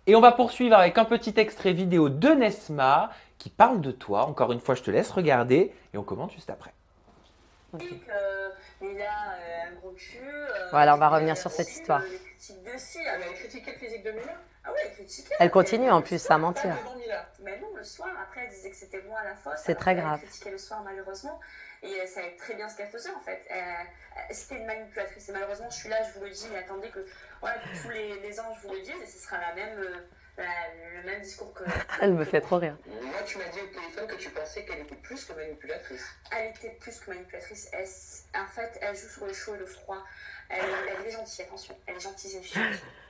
Et on va poursuivre avec un petit extrait vidéo de Nesma qui parle de toi. Encore une fois, je te laisse regarder et on commente juste après. Okay. Il a un gros cul. Voilà, on va revenir sur cette histoire. Les critiques dessus. Elle critiquait le physique de Mila. Ah ouais, elle critiquait. Elle continue en plus à mentir. Mais non, le soir, après, elle disait que c'était moi à la fois. C'est très grave. Elle critiquait le soir, malheureusement. Et elle savait très bien ce qu'elle faisait, en fait. C'était une manipulatrice. Et malheureusement, je suis là, je vous le dis, mais attendez que, voilà, que tous les ans, je vous le dise, et ce sera le même discours que. Elle me fait trop rire. Moi, tu m'as dit au téléphone que tu pensais qu'elle était plus que manipulatrice. Elle était plus que manipulatrice. En fait, elle joue sur le chaud et le froid. Elle est gentille, attention. Elle est gentille, c'est une fille.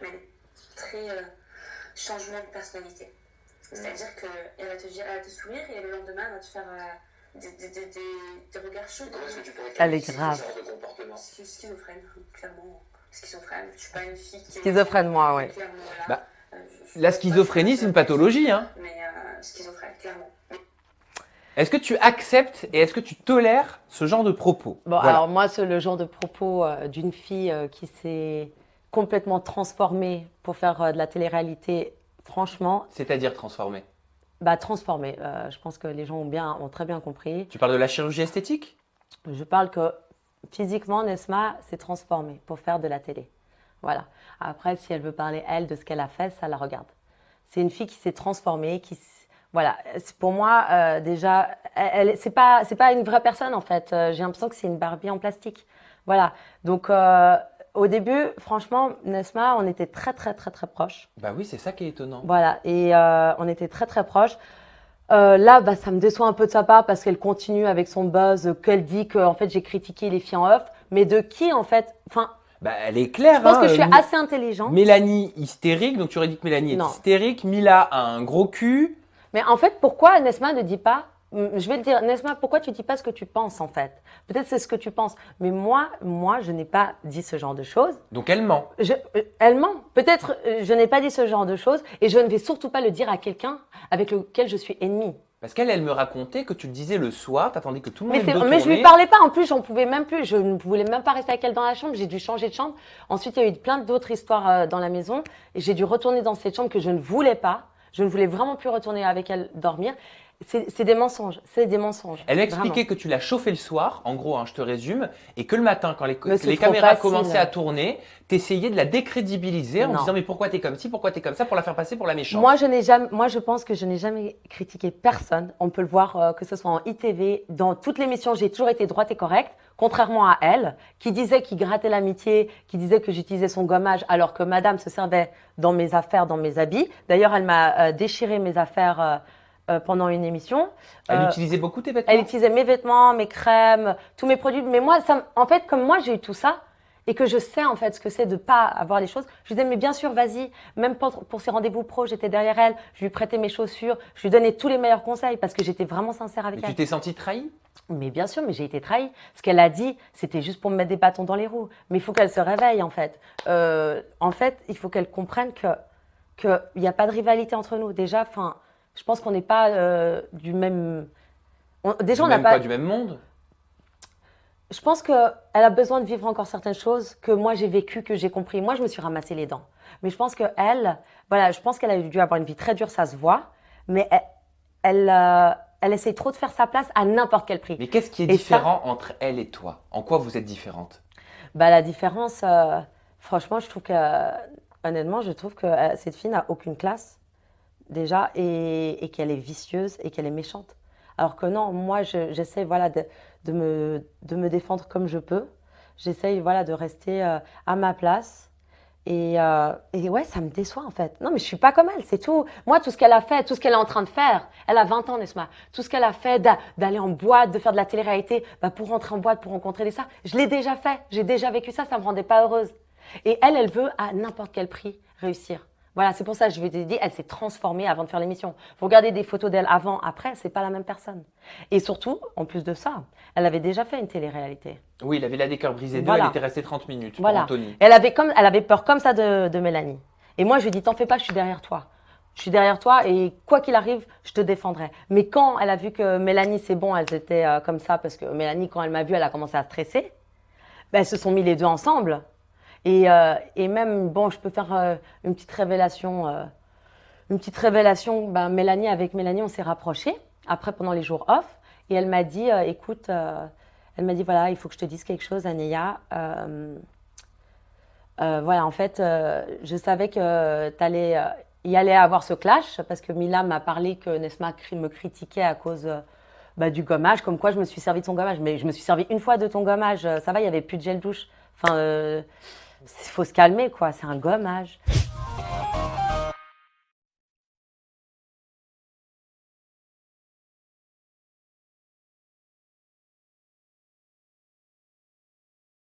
Mais elle est très changement de personnalité. C'est-à-dire qu'elle va te dire, elle va te sourire et le lendemain, elle va te faire des regards chauds. Comment est-ce que tu pourrais Elle est grave. ce genre de comportement? Schizophrène, clairement. Schizophrène. Je suis pas une fille qui. Schizophrène, moi, oui. Bah, la schizophrénie, c'est une pathologie, hein. Mais schizophrène, clairement. Est-ce que tu acceptes et est-ce que tu tolères ce genre de propos? Bon, Voilà. alors moi, c'est le genre de propos d'une fille qui s'est complètement transformée pour faire de la télé-réalité, franchement, C'est-à-dire transformé. transformée. Je pense que les gens ont très bien compris. Tu parles de la chirurgie esthétique? Je parle que physiquement, Nesma s'est transformée pour faire de la télé. Voilà. Après, si elle veut parler, elle, de ce qu'elle a fait, ça la regarde. C'est une fille qui s'est transformée, voilà. Pour moi, déjà, c'est pas une vraie personne, en fait. J'ai l'impression que c'est une Barbie en plastique. Voilà. Donc, au début, franchement, Nesma, on était très, très, très, très proches. Bah oui, c'est ça qui est étonnant. Voilà. Et on était très, très proches. Là, ça me déçoit un peu de sa part parce qu'elle continue avec son buzz, qu'elle dit que en fait, j'ai critiqué les filles en off. Mais de qui, en fait? Enfin, Bah, elle est claire. je pense hein, que je suis assez intelligente. Mélanie hystérique, donc tu aurais dit que Mélanie est Non. hystérique. Mila a un gros cul. Mais en fait, pourquoi Nesma ne dit pas, je vais te dire, Nesma, pourquoi tu dis pas ce que tu penses en fait? Peut-être c'est ce que tu penses, mais moi, je n'ai pas dit ce genre de choses. Donc elle ment. Elle ment. Peut-être je n'ai pas dit ce genre de choses et je ne vais surtout pas le dire à quelqu'un avec lequel je suis ennemie. Parce qu'elle me racontait que tu le disais le soir, t'attendais que tout le monde ait le dos Mais je tourné. lui parlais pas. En plus, j'en pouvais même plus. Je ne voulais même pas rester avec elle dans la chambre. J'ai dû changer de chambre. Ensuite, il y a eu plein d'autres histoires dans la maison et j'ai dû retourner dans cette chambre que je ne voulais pas. Je ne voulais vraiment plus retourner avec elle dormir. C'est des mensonges, c'est des mensonges. Elle m'a expliqué vraiment. que tu l'as chauffé le soir, en gros, hein, je te résume, et que le matin, quand Mais les c'est trop caméras facile. commençaient à tourner, t'essayais de la décrédibiliser en Non. disant mais pourquoi t'es comme ci, pourquoi t'es comme ça, pour la faire passer pour la méchante. Moi, je pense que je n'ai jamais critiqué personne. On peut le voir, que ce soit en ITV, dans toutes les émissions, j'ai toujours été droite et correcte, contrairement à elle, qui disait qu'il grattait l'amitié, qui disait que j'utilisais son gommage, alors que madame se servait dans mes affaires, dans mes habits. D'ailleurs, elle m'a déchiré mes affaires pendant une émission. Elle utilisait beaucoup tes vêtements. Elle utilisait mes vêtements, mes crèmes, tous mes produits. Mais moi, en fait, comme moi, j'ai eu tout ça et que je sais en fait ce que c'est de pas avoir les choses, je lui disais, mais bien sûr, vas-y. Même pour ses rendez-vous pro, j'étais derrière elle. Je lui prêtais mes chaussures. Je lui donnais tous les meilleurs conseils parce que j'étais vraiment sincère avec Et tu elle. t'es sentie trahie? Mais bien sûr, mais j'ai été trahie. Ce qu'elle a dit, c'était juste pour me mettre des bâtons dans les roues. Mais il faut qu'elle se réveille, en fait. En fait, il faut qu'elle comprenne qu'il n'y a pas de rivalité entre nous. Déjà, je pense qu'on n'est pas du même... Déjà, on n'a pas... Du même monde? Je pense qu'elle a besoin de vivre encore certaines choses que moi, j'ai vécues, que j'ai compris. Moi, je me suis ramassé les dents. Mais je pense qu'elle, voilà, je pense qu'elle a dû avoir une vie très dure, ça se voit. Mais elle essaie trop de faire sa place à n'importe quel prix. Mais qu'est-ce qui est Et différent entre elle et toi? En quoi vous êtes différentes? La différence, franchement, honnêtement, je trouve que cette fille n'a aucune classe, déjà, et qu'elle est vicieuse et qu'elle est méchante. Alors que non, moi, j'essaie voilà, de me défendre comme je peux. J'essaie voilà, de rester à ma place. Et ouais, ça me déçoit en fait. Non, mais je suis pas comme elle, c'est tout. Moi, tout ce qu'elle a fait, tout ce qu'elle est en train de faire, elle a 20 ans, Nesma. Tout ce qu'elle a fait d'aller en boîte, de faire de la télé-réalité, pour rentrer en boîte, pour rencontrer des stars, je l'ai déjà fait. J'ai déjà vécu ça, ça me rendait pas heureuse. Et elle veut à n'importe quel prix réussir. Voilà, c'est pour ça que je vous ai dit, elle s'est transformée avant de faire l'émission. Vous regardez des photos d'elle avant, après, c'est pas la même personne. Et surtout, en plus de ça, elle avait déjà fait une télé-réalité. Oui, il avait la des cœurs brisés 2, Voilà. elle était restée 30 minutes pour Voilà. Anthony. Elle avait peur comme ça de Mélanie. Et moi, je lui ai dit, t'en fais pas, je suis derrière toi. Je suis derrière toi et quoi qu'il arrive, je te défendrai. Mais quand elle a vu que Mélanie, c'est bon, elles étaient comme ça, parce que Mélanie, quand elle m'a vue, elle a commencé à stresser. Elles se sont mis les deux ensemble. Et même, bon, je peux faire une petite révélation. Une petite révélation, ben, avec Mélanie, on s'est rapprochés, après pendant les jours off, et elle m'a dit, écoute, elle m'a dit, voilà, il faut que je te dise quelque chose, Anéa. Voilà, en fait, je savais que tu allais y aller avoir ce clash, parce que Mila m'a parlé que Nesma me critiquait à cause du gommage, comme quoi je me suis servi de son gommage. Mais je me suis servi une fois de ton gommage, ça va, il n'y avait plus de gel douche. Enfin, il faut se calmer, quoi, c'est un gommage.